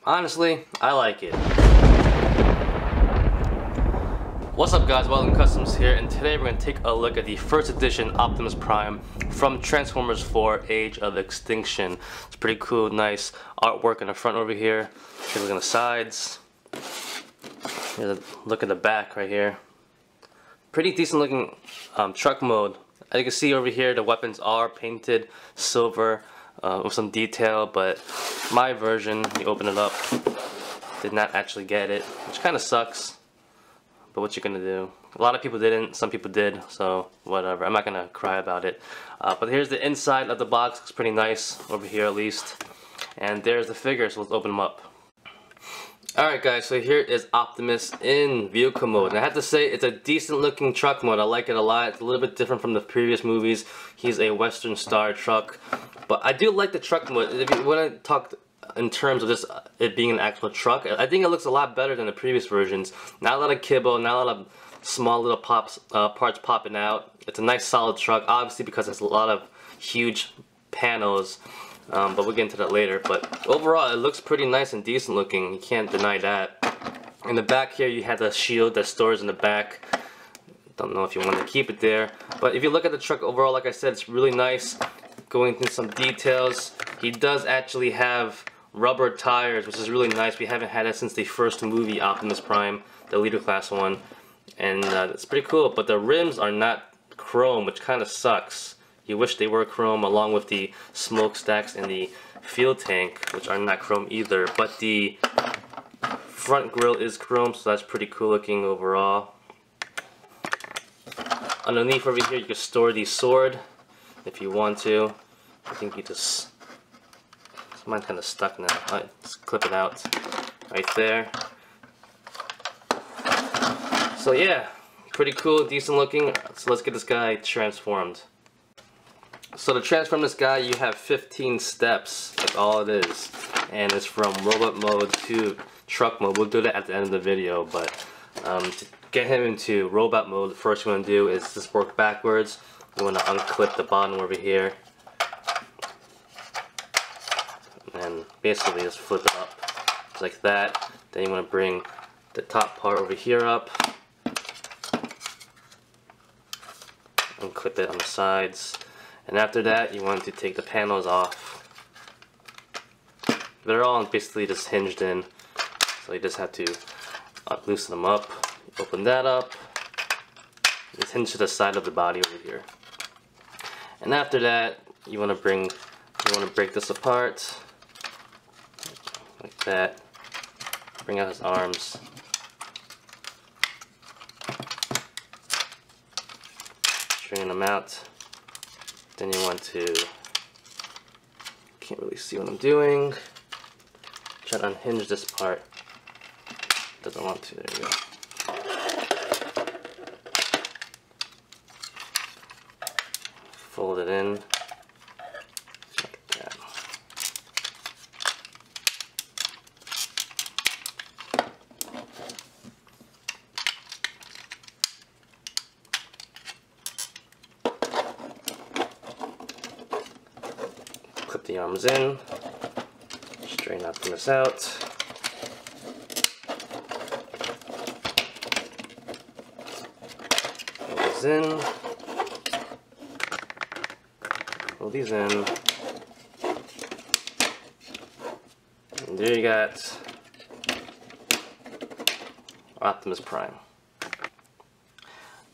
Honestly, I like it. What's up guys, Welcome Customs here, and today we're going to take a look at the first edition Optimus Prime from Transformers 4 Age of Extinction. It's pretty cool, nice artwork in the front over here. Take a look on the sides. Here's a look at the back right here. Pretty decent looking truck mode. As you can see over here, the weapons are painted silver with some detail, but my version, you open it up, did not actually get it, which kind of sucks. But what you gonna do? A lot of people didn't, some people did, so whatever. I'm not gonna cry about it. But here's the inside of the box. Looks pretty nice over here at least. And there's the figure, so let's open them up. Alright guys, so here is Optimus in vehicle mode. And I have to say, it's a decent looking truck mode. I like it a lot. It's a little bit different from the previous movies. He's a Western Star truck. But I do like the truck mode. If you want to talk in terms of this, it being an actual truck, I think it looks a lot better than the previous versions. Not a lot of kibble, not a lot of small little parts popping out. It's a nice solid truck, obviously because it's a lot of huge panels, but we'll get into that later. But overall it looks pretty nice and decent looking, you can't deny that. In the back here you have the shield that stores in the back. Don't know if you want to keep it there, but if you look at the truck overall, like I said, it's really nice. Going into some details, he does actually have rubber tires, which is really nice. We haven't had that since the first movie, Optimus Prime, the Leader Class one, and it's pretty cool. But the rims are not chrome, which kind of sucks. You wish they were chrome, along with the smokestacks and the fuel tank, which are not chrome either. But the front grille is chrome, so that's pretty cool looking overall. Underneath over here, you can store the sword if you want to. I think you just... Mine's kind of stuck now. Alright, let's clip it out right there. So yeah, pretty cool, decent looking. So let's get this guy transformed. So to transform this guy, you have 15 steps. That's all it is. And it's from robot mode to truck mode. We'll do that at the end of the video, but to get him into robot mode, the first thing you want to do is just work backwards. You want to unclip the bottom over here. And basically just flip it up just like that. Then you want to bring the top part over here up, unclip it on the sides, and after that you want to take the panels off. They're all basically just hinged in, so you just have to loosen them up. Open that up, just hinge to the side of the body over here, and after that you want to break this apart like that. Bring out his arms. Straighten them out. Then you want to, can't really see what I'm doing. Try to unhinge this part. Doesn't want to, there you go. Fold it in. Clip the arms in, straighten Optimus out. Pull these in. Pull these in. And there you got Optimus Prime.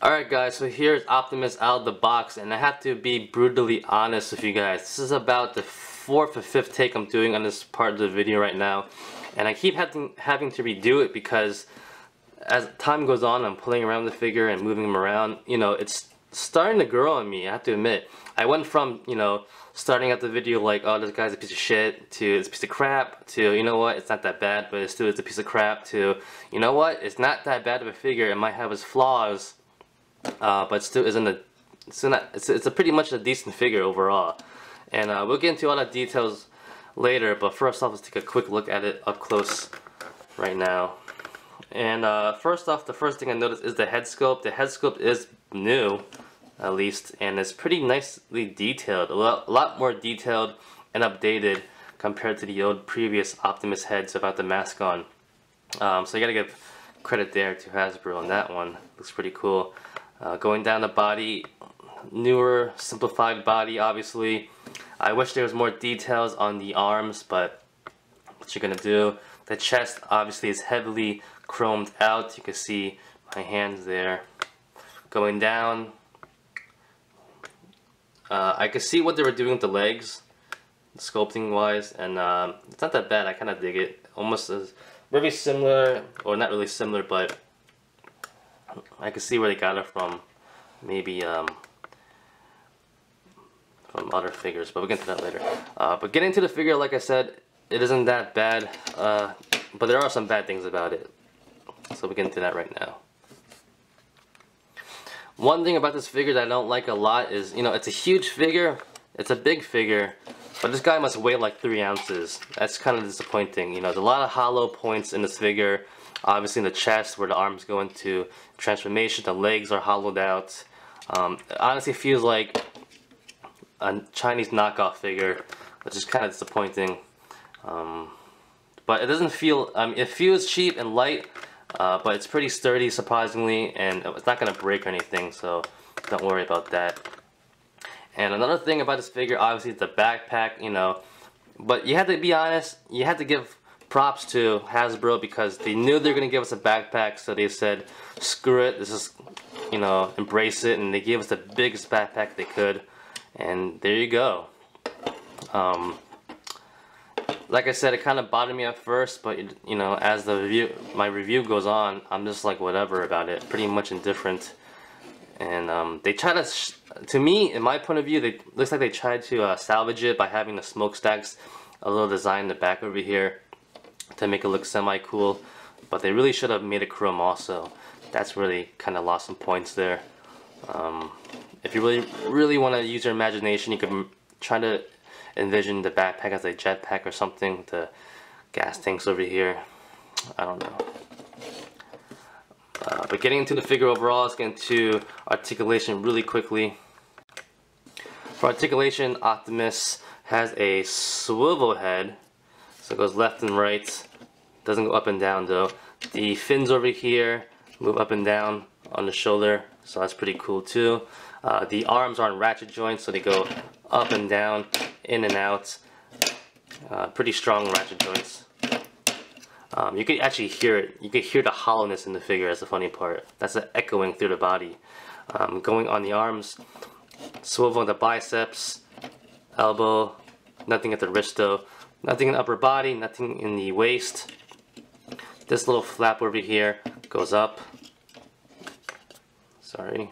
Alright guys, so here's Optimus out of the box, and I have to be brutally honest with you guys. This is about the 4th or 5th take I'm doing on this part of the video right now, and I keep having to redo it because as time goes on, I'm playing around with the figure and moving him around. You know, it's starting to grow on me, I have to admit. I went from, you know, starting out the video like, oh, this guy's a piece of shit, to it's a piece of crap, to, you know what, it's not that bad, but it's a piece of crap, to, you know what, it's not that bad of a figure, it might have its flaws, but still isn't a, it's a pretty much a decent figure overall. And we'll get into all the details later, but first off, let's take a quick look at it up close right now. And first off, the first thing I noticed is the head sculpt. The head sculpt is new, at least, and it's pretty nicely detailed, a lot more detailed and updated compared to the old previous Optimus heads without the mask on. So you gotta give credit there to Hasbro on that one. Looks pretty cool. Going down the body, newer, simplified body, obviously. I wish there was more details on the arms, but what you're gonna do. The chest obviously is heavily chromed out. You can see my hands there. Going down, I can see what they were doing with the legs, sculpting wise, and it's not that bad. I kind of dig it. Almost as very similar, or not really similar, but I can see where they got it from. Maybe from other figures, but we'll get into that later. But getting into the figure, like I said, it isn't that bad, but there are some bad things about it. So we'll get into that right now. One thing about this figure that I don't like a lot is, you know, it's a huge figure, it's a big figure, but this guy must weigh like 3 ounces. That's kind of disappointing. You know, there's a lot of hollow points in this figure. Obviously in the chest where the arms go into transformation, the legs are hollowed out. It honestly feels like a Chinese knockoff figure, which is kind of disappointing. But it doesn't feel, it feels cheap and light, but it's pretty sturdy surprisingly, and it's not going to break or anything, so don't worry about that. And another thing about this figure, obviously, is the backpack, you know, but you have to be honest, you have to give props to Hasbro because they knew they were going to give us a backpack, so they said, screw it, this is, you know, embrace it, and they gave us the biggest backpack they could, and there you go. Like I said, it kind of bothered me at first, but you know, as my review goes on, I'm just like whatever about it, pretty much indifferent. And they try to me, in my point of view, looks like they tried to salvage it by having the smokestacks, a little design in the back over here to make it look semi-cool. But they really should have made it chrome also. That's where they kind of lost some points there. If you really want to use your imagination, you could try to envision the backpack as a jetpack or something. The gas tanks over here, I don't know. But getting into the figure overall, let's get into articulation really quickly. For articulation, Optimus has a swivel head, so it goes left and right. Doesn't go up and down though. The fins over here move up and down on the shoulder, so that's pretty cool too. The arms are on ratchet joints, so they go up and down, in and out. Pretty strong ratchet joints. You could actually hear it. You could hear the hollowness in the figure. That's the funny part. That's echoing through the body. Going on the arms, swivel on the biceps, elbow, nothing at the wrist though. Nothing in the upper body, nothing in the waist. This little flap over here goes up. Sorry.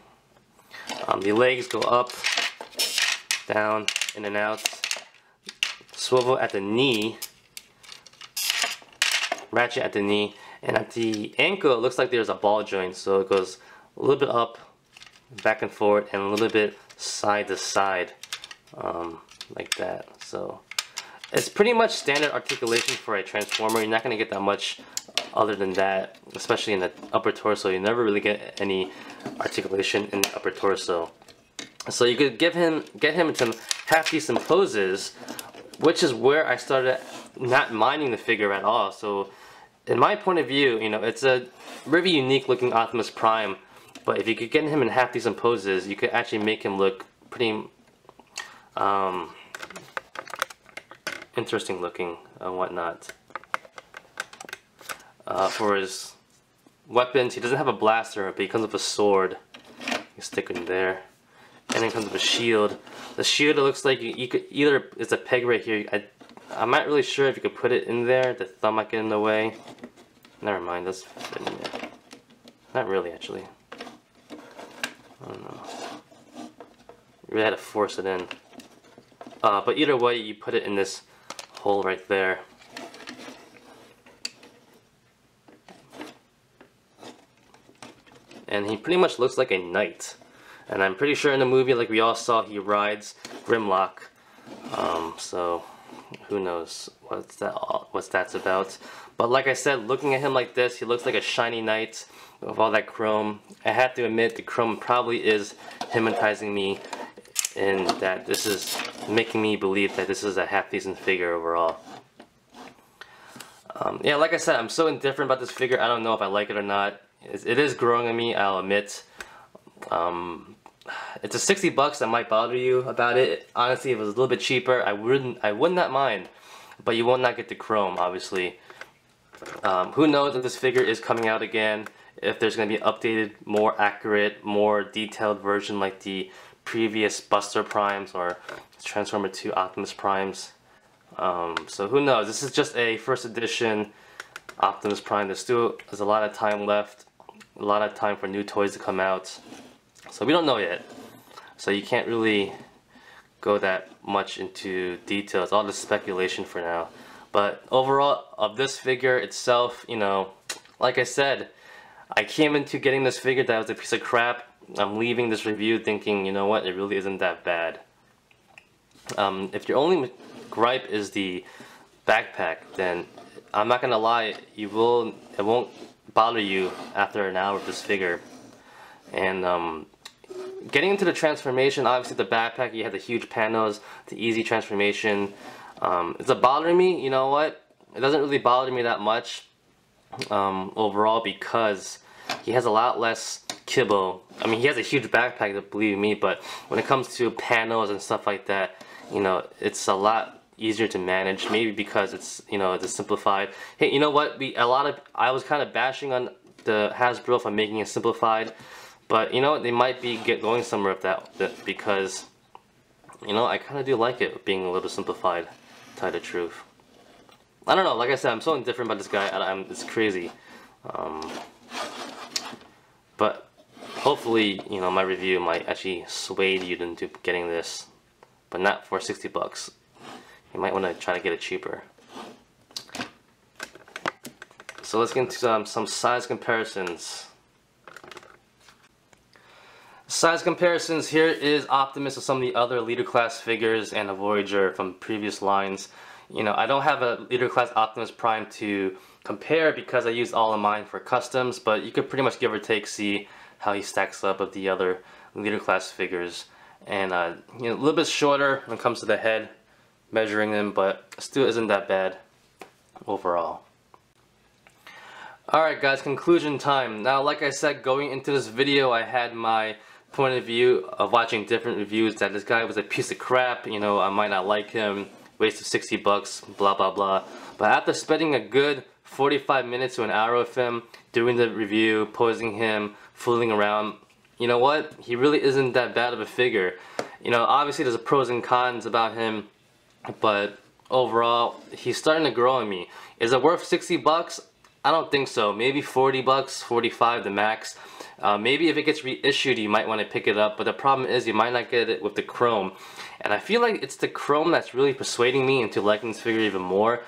The legs go up, down, in and out. Swivel at the knee, ratchet at the knee, and at the ankle it looks like there's a ball joint, so it goes a little bit up, back and forth, and a little bit side to side, like that. So it's pretty much standard articulation for a Transformer. You're not going to get that much other than that, especially in the upper torso. You never really get any articulation in the upper torso. So you could get him into half decent poses, which is where I started not minding the figure at all. So in my point of view, you know, it's a very unique looking Optimus Prime, but if you could get him in half decent poses, you could actually make him look pretty interesting looking and whatnot. For his weapons, he doesn't have a blaster, but he comes with a sword. You stick it in there. And then comes with a shield. The shield, it looks like you could either, it's a peg right here. I'm not really sure if you could put it in there. The thumb might get in the way. Never mind, let's fit in there. Not really, actually. I don't know. You really had to force it in. But either way, you put it in this hole right there. And he pretty much looks like a knight. And I'm pretty sure in the movie, like we all saw, he rides Grimlock. So who knows what that's about. But like I said, looking at him like this, he looks like a shiny knight with all that chrome. I have to admit, the chrome probably is hypnotizing me and that this is making me believe that this is a half decent figure overall. Yeah, like I said, I'm so indifferent about this figure. I don't know if I like it or not. It is growing on me, I'll admit. It's a 60 bucks that might bother you about it. Honestly, if it was a little bit cheaper, I would not mind. But you will not get the chrome, obviously. Who knows if this figure is coming out again, if there's going to be an updated, more accurate, more detailed version like the previous Buster Primes or Transformer 2 Optimus Primes. So who knows? This is just a first edition Optimus Prime. There's a lot of time left, a lot of time for new toys to come out. So we don't know yet. So you can't really go that much into details. All this speculation for now. But overall, of this figure itself, you know, like I said, I came into getting this figure that was a piece of crap. I'm leaving this review thinking, you know what, it really isn't that bad. If your only gripe is the backpack, then I'm not gonna lie, it won't bother you after an hour of this figure. And getting into the transformation, obviously the backpack, you have the huge panels, the easy transformation. Is it bothering me? You know what? It doesn't really bother me that much overall, because he has a lot less kibble. I mean, he has a huge backpack, believe me, but when it comes to panels and stuff like that, you know, it's a lot easier to manage. Maybe because it's, you know, it's simplified. Hey, you know what? I was kind of bashing on the Hasbro for making it simplified, but you know, they might be going somewhere with that, because you know, I kind of do like it being a little simplified, to tell you the truth. I don't know, like I said, I'm so indifferent about this guy, it's crazy. But hopefully, you know, my review might actually sway you into getting this, but not for 60 bucks. You might want to try to get it cheaper. So let's get into some size comparisons. Size comparisons, here is Optimus with some of the other Leader Class figures and a Voyager from previous lines. You know, I don't have a Leader Class Optimus Prime to compare because I used all of mine for customs, but you could pretty much give or take see how he stacks up with the other Leader Class figures. And you know, a little bit shorter when it comes to the head, measuring them, but still isn't that bad overall. Alright guys, conclusion time. Now, like I said, going into this video, I had my point of view of watching different reviews that this guy was a piece of crap, you know, I might not like him, wasted 60 bucks, blah blah blah. But after spending a good 45 minutes to an hour with him, doing the review, posing him, fooling around, you know what, he really isn't that bad of a figure. You know, obviously there's pros and cons about him, but overall, he's starting to grow on me. Is it worth 60 bucks? I don't think so. Maybe 40 bucks, 45 the max. Maybe if it gets reissued, you might want to pick it up, but the problem is you might not get it with the chrome. And I feel like it's the chrome that's really persuading me into liking this figure even more.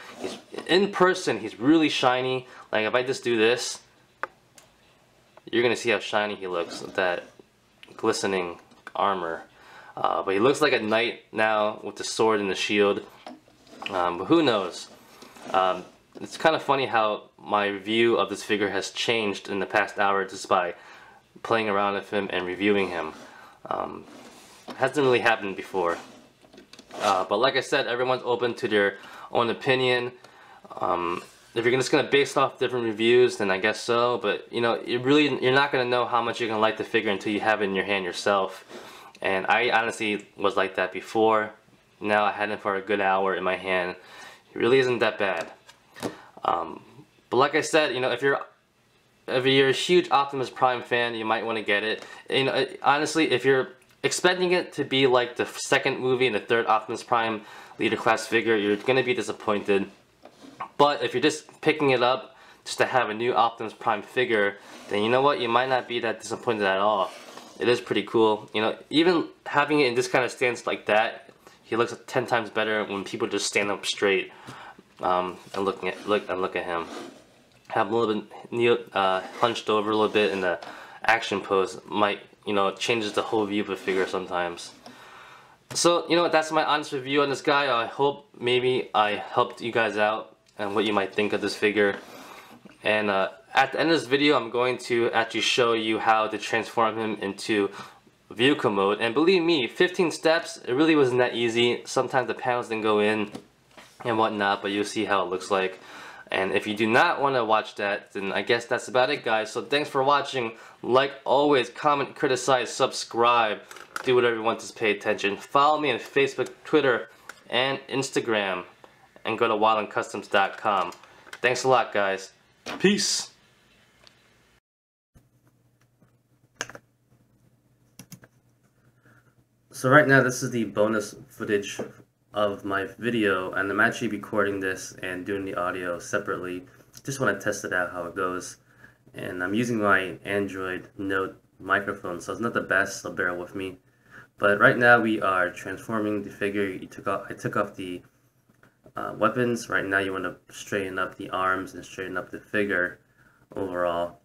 In person, he's really shiny. Like if I just do this, you're going to see how shiny he looks with that glistening armor. But he looks like a knight now with the sword and the shield. But who knows? It's kind of funny how my review of this figure has changed in the past hour just by playing around with him and reviewing him. Hasn't really happened before. But like I said, everyone's open to their own opinion. If you're just gonna base off different reviews, then I guess so. But you know, you're not gonna know how much you're gonna like the figure until you have it in your hand yourself. And I honestly was like that before. Now I had it for a good hour in my hand. It really isn't that bad. But like I said, you know, if you're a huge Optimus Prime fan, you might want to get it. You know, honestly, if you're expecting it to be like the second movie and the third Optimus Prime Leader Class figure, you're going to be disappointed. But if you're just picking it up just to have a new Optimus Prime figure, then you know what, you might not be that disappointed at all. It is pretty cool. You know, even having it in this kind of stance like that, he looks 10 times better when people just stand up straight. And look at him. Have a little bit hunched over a little bit in the action pose might, you know, changes the whole view of the figure sometimes. So, you know what, that's my honest review on this guy. I hope maybe I helped you guys out and what you might think of this figure. And at the end of this video, I'm going to actually show you how to transform him into vehicle mode. And believe me, 15 steps, it really wasn't that easy. Sometimes the panels didn't go in and whatnot, but you'll see how it looks like. And if you do not want to watch that, then I guess that's about it, guys. So thanks for watching. Like always, comment, criticize, subscribe, do whatever you want to pay attention. Follow me on Facebook, Twitter, and Instagram, and go to wildandcustoms.com. Thanks a lot, guys. Peace. So right now, this is the bonus footage of my video, and I'm actually recording this and doing the audio separately. Just want to test it out how it goes. And I'm using my Android Note microphone, so it's not the best, so bear with me. But right now we are transforming the figure. I took off the weapons. Right now you want to straighten up the arms and straighten up the figure overall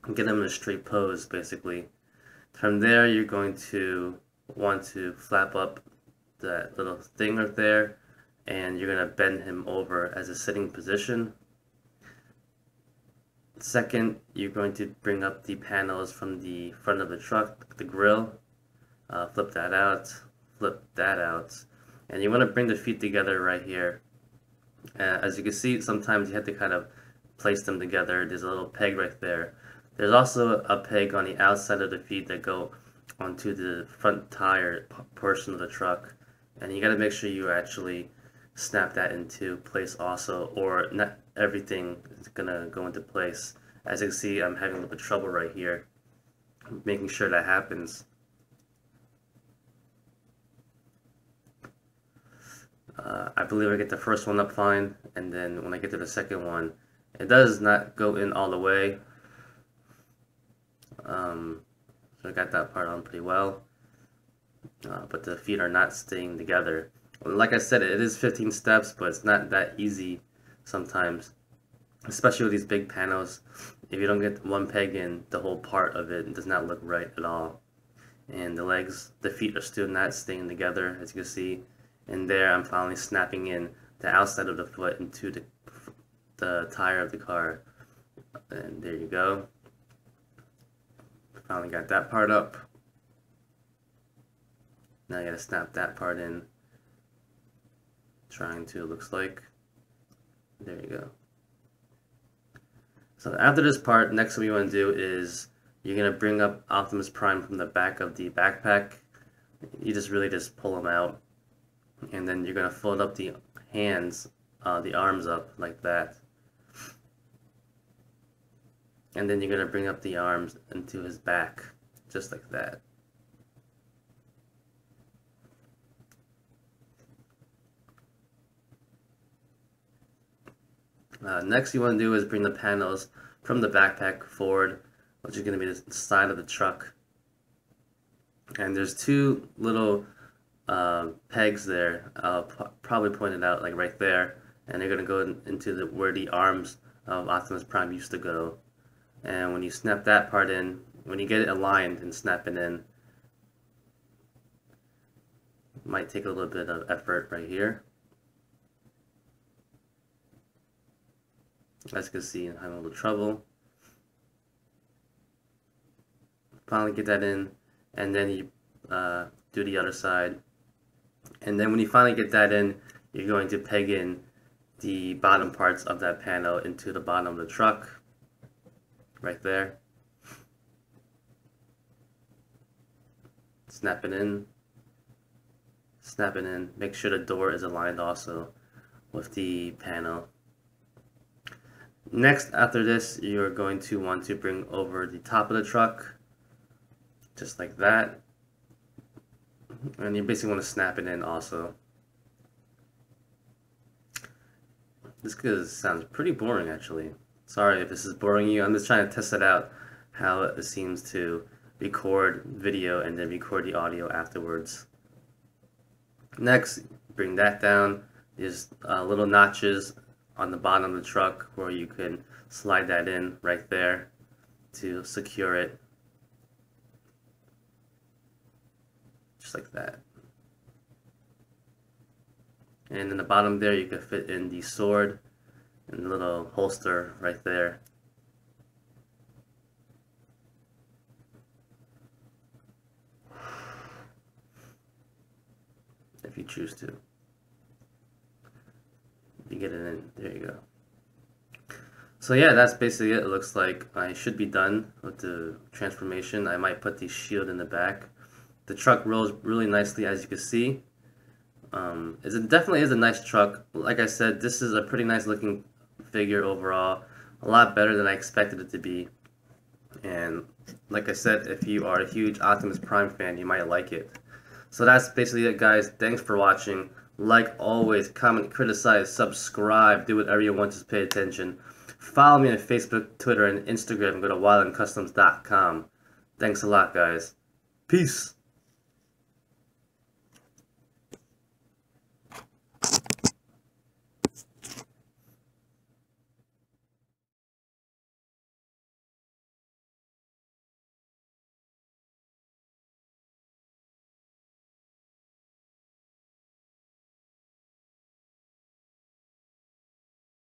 and get them in a straight pose, basically. From there, you're going to want to flap up that little thing right there, and you're going to bend him over as a sitting position. Second, you're going to bring up the panels from the front of the truck, the grill, flip that out, and you want to bring the feet together right here. As you can see, sometimes you have to kind of place them together. There's a little peg right there. There's also a peg on the outside of the feet that go onto the front tire portion of the truck, and you got to make sure you actually snap that into place also, or not everything is gonna go into place. As you can see, I'm having a little bit of trouble right here making sure that happens. I believe I get the first one up fine, and then when I get to the second one, it does not go in all the way. So I got that part on pretty well, but the feet are not staying together. Like I said, it is 15 steps, but it's not that easy sometimes, especially with these big panels. If you don't get one peg in, the whole part of it does not look right at all. And the feet are still not staying together, as you can see. And there, I'm finally snapping in the outside of the foot into the tire of the car. And there you go. Finally got that part up. Now I gotta snap that part in. Trying to, looks like. There you go. So after this part, next thing we want to do is you're gonna bring up Optimus Prime from the back of the backpack. You just pull them out, and then you're gonna fold up the hands, the arms up like that, and then you're gonna bring up the arms into his back, just like that. Next you want to do is bring the panels from the backpack forward, which is going to be the side of the truck. And there's two little pegs there. I'll probably point it out like right there, and they're going to go into where the arms of Optimus Prime used to go. And when you snap that part in, when you get it aligned and snap it in, it might take a little bit of effort right here. As you can see, I'm having a little trouble. Finally get that in, and then you do the other side. And then when you finally get that in, you're going to peg in the bottom parts of that panel into the bottom of the truck, right there. Snap it in. Snap it in. Make sure the door is aligned also with the panel. Next, after this, you're going to want to bring over the top of the truck, just like that. And you basically want to snap it in also. This sounds pretty boring, actually. Sorry if this is boring you. I'm just trying to test it out, how it seems to record video and then record the audio afterwards. Next, bring that down. There's little notches on the bottom of the truck where you can slide that in right there to secure it, just like that. And in the bottom there, you can fit in the sword and the little holster right there. if you choose to. You get it in. There you go. So yeah, that's basically it. It looks like I should be done with the transformation. I might put the shield in the back. The truck rolls really nicely, as you can see. It definitely is a nice truck. Like I said, this is a pretty nice looking figure overall. A lot better than I expected it to be. And like I said, if you are a huge Optimus Prime fan, you might like it. So that's basically it, guys. Thanks for watching. Like always, comment, criticize, subscribe, do whatever you want, just pay attention. Follow me on Facebook, Twitter, and Instagram. Go to wildandcustoms.com. Thanks a lot, guys. Peace.